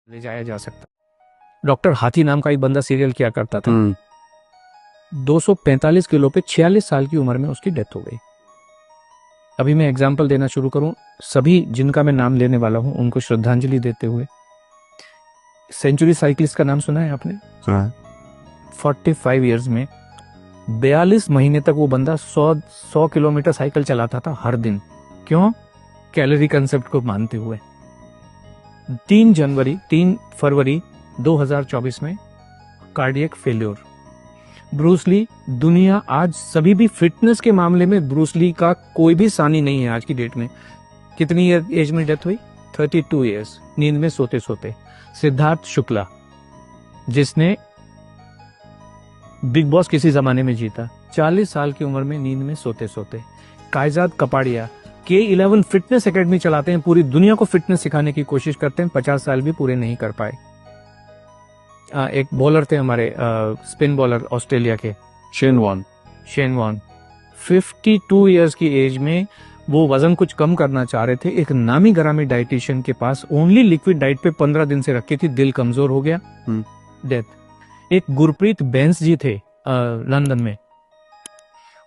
ले जाया जा सकता। डॉक्टर हाथी नाम का एक बंदा सीरियल किया करता था। 245 किलो पे 46 साल की उम्र में उसकी डेथ हो गई। अभी मैं एग्जाम्पल देना शुरू करूं, सभी जिनका मैं नाम लेने वाला हूं उनको श्रद्धांजलि देते हुए। सेंचुरी साइकिलिस्ट का नाम सुना है आपने? सुना है। 45 इयर्स में 42 महीने तक वो बंदा 100 किलोमीटर साइकिल चलाता था हर दिन। क्यों? कैलोरी कंसेप्ट को मानते हुए। 3 फरवरी 2024 में कार्डियक फेल्योर। ब्रूस ली, दुनिया आज सभी भी फिटनेस के मामले में ब्रूस ली का कोई भी सानी नहीं है आज की डेट में। कितनी एज में डेथ हुई? 32 इयर्स, नींद में सोते सोते। सिद्धार्थ शुक्ला, जिसने बिग बॉस किसी जमाने में जीता, 40 साल की उम्र में नींद में सोते सोते। कायजाद कपाड़िया K11 फिटनेस एकेडमी चलाते हैं, पूरी दुनिया को फिटनेस सिखाने की कोशिश करते हैं, 50 साल भी पूरे नहीं कर पाए। एक बॉलर थे हमारे, स्पिन बॉलर ऑस्ट्रेलिया के, शेन वॉन 52 इयर्स की एज में वो वजन कुछ कम करना चाह रहे थे। एक नामी गरामी डाइटिशियन के पास ओनली लिक्विड डाइट पे 15 दिन से रखी थी, दिल कमजोर हो गया, डेथ। एक गुरप्रीत बैंस जी थे लंदन में,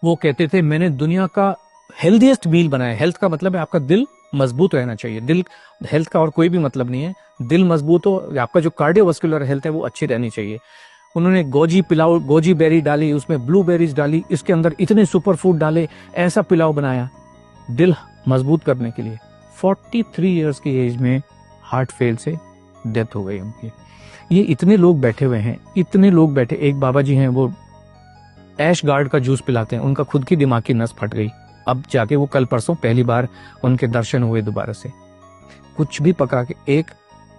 वो कहते थे मैंने दुनिया का हेल्दीएस्ट मील बनाया। हेल्थ का मतलब है आपका दिल मजबूत रहना चाहिए। दिल, हेल्थ का और कोई भी मतलब नहीं है। दिल मजबूत हो, आपका जो कार्डियोवास्कुलर हेल्थ है वो अच्छी रहनी चाहिए। उन्होंने गोजी पिलाओ, गोजी बेरी डाली, उसमें ब्लूबेरीज डाली, इसके अंदर इतने सुपर फूड डाले, ऐसा पिलाओ बनाया दिल मजबूत करने के लिए। 43 इयर्स की एज में हार्ट फेल से डेथ हो गई उनकी। ये इतने लोग बैठे हुए हैं, इतने लोग बैठे। एक बाबा जी हैं, वो ऐश गार्ड का जूस पिलाते हैं, उनका खुद की दिमाग की नस फट गई। अब जाके वो कल परसों पहली बार उनके दर्शन हुए दोबारा से। कुछ भी पका के, एक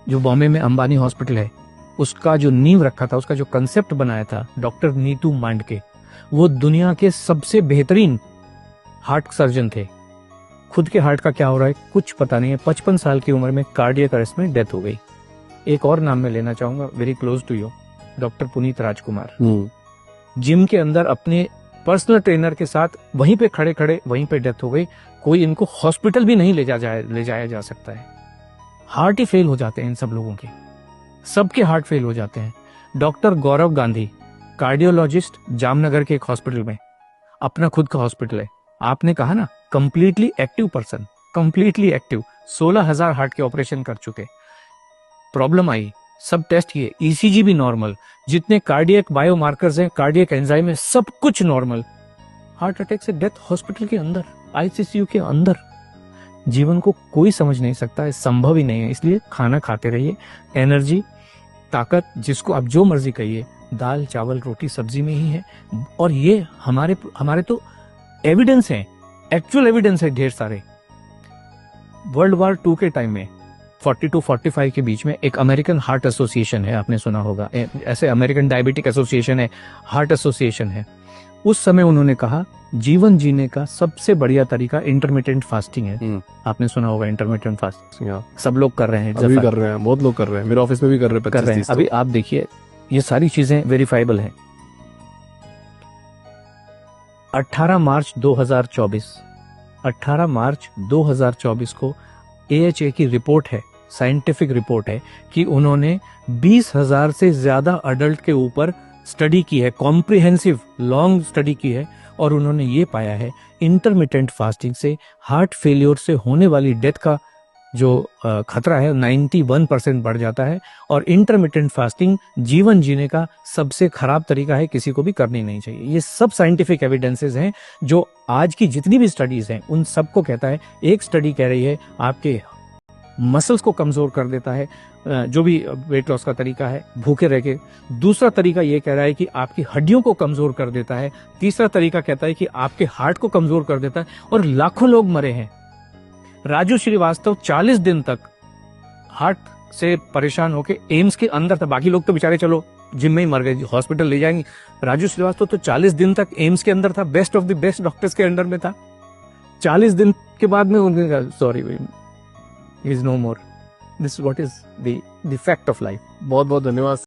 जो बॉम्बे में अंबानी हॉस्पिटल है, उसका जो नींव रखा था, उसका जो कंसेप्ट बनाया था डॉक्टर नीतू मांडके, वो दुनिया के सबसे बेहतरीन हार्ट सर्जन थे। खुद के हार्ट का क्या हो रहा है कुछ पता नहीं है। 55 साल की उम्र में कार्डियक अरेस्ट में डेथ हो गई। एक और नाम मैं लेना चाहूंगा, very close to you, doctor Puneet Rajkumar. Gym के अंदर अपने पर्सनल ट्रेनर के साथ वहीं पे खड़े खड़े वहीं पे डेथ हो गई। कोई इनको हॉस्पिटल भी नहीं ले जाया जा सकता है। हार्ट ही फेल हो जाते हैं इन सब लोगों के, सबके हार्ट फेल हो जाते हैं। डॉक्टर गौरव गांधी, कार्डियोलॉजिस्ट, जामनगर के एक हॉस्पिटल में, अपना खुद का हॉस्पिटल है। आपने कहा ना completely active person, completely active, 16,000 heart के ऑपरेशन कर चुके। प्रॉब्लम आई, सब टेस्ट किए, ईसीजी भी नॉर्मल, जितने कार्डियक बायोमार्कर्स हैं, कार्डियक एंजाइम है, सब कुछ नॉर्मल। हार्ट अटैक से डेथ हॉस्पिटल के अंदर, आईसीयू के अंदर। जीवन को कोई समझ नहीं सकता है, संभव ही नहीं है। इसलिए खाना खाते रहिए, एनर्जी, ताकत, जिसको आप जो मर्जी कहिए, दाल चावल रोटी सब्जी में ही है। और ये हमारे तो एविडेंस है, एक्चुअल एविडेंस है ढेर सारे। वर्ल्ड वॉर 2 के टाइम में 40-45 के बीच में एक अमेरिकन हार्ट एसोसिएशन है, आपने सुना होगा, ऐसे अमेरिकन डायबिटिक एसोसिएशन है, हार्ट एसोसिएशन है। उस समय उन्होंने कहा जीवन जीने का सबसे बढ़िया तरीका इंटरमिटेंट फास्टिंग है। आपने सुना होगा इंटरमिटेंट फास्टिंग, सब लोग कर रहे हैं, अभी कर रहे हैं, बहुत लोग कर रहे हैं, मेरे ऑफिस में भी कर रहे हैं। अभी आप देखिए, ये सारी चीजें वेरीफाइबल हैं। 18 मार्च 2024 को AHA की रिपोर्ट है, साइंटिफिक रिपोर्ट है, कि उन्होंने 20,000 से ज्यादा अडल्ट के ऊपर स्टडी की है, कॉम्प्रिहेंसिव लॉन्ग स्टडी की है, और उन्होंने ये पाया है इंटरमिटेंट फास्टिंग से हार्ट फेलियर से होने वाली डेथ का जो खतरा है 91% बढ़ जाता है। और इंटरमिटेंट फास्टिंग जीवन जीने का सबसे खराब तरीका है, किसी को भी करनी नहीं चाहिए। ये सब साइंटिफिक एविडेंसेस हैं, जो आज की जितनी भी स्टडीज हैं उन सबको कहता है। एक स्टडी कह रही है आपके मसल्स को कमजोर कर देता है, जो भी वेट लॉस का तरीका है, भूखे रह के। दूसरा तरीका ये कह रहा है कि आपकी हड्डियों को कमजोर कर देता है। तीसरा तरीका कहता है कि आपके हार्ट को कमजोर कर देता है। और लाखों लोग मरे हैं। राजू श्रीवास्तव 40 दिन तक हार्ट से परेशान होकर एम्स के अंदर था। बाकी लोग तो बेचारे चलो जिम में ही मर गए, हॉस्पिटल ले जाएंगे। राजू श्रीवास्तव तो 40 दिन तक एम्स के अंदर था, best of the best doctors के अंडर में था। 40 दिन के बाद में उन्होंने कहा sorry, is no more. This what is the fact of life. बहुत बहुत धन्यवाद।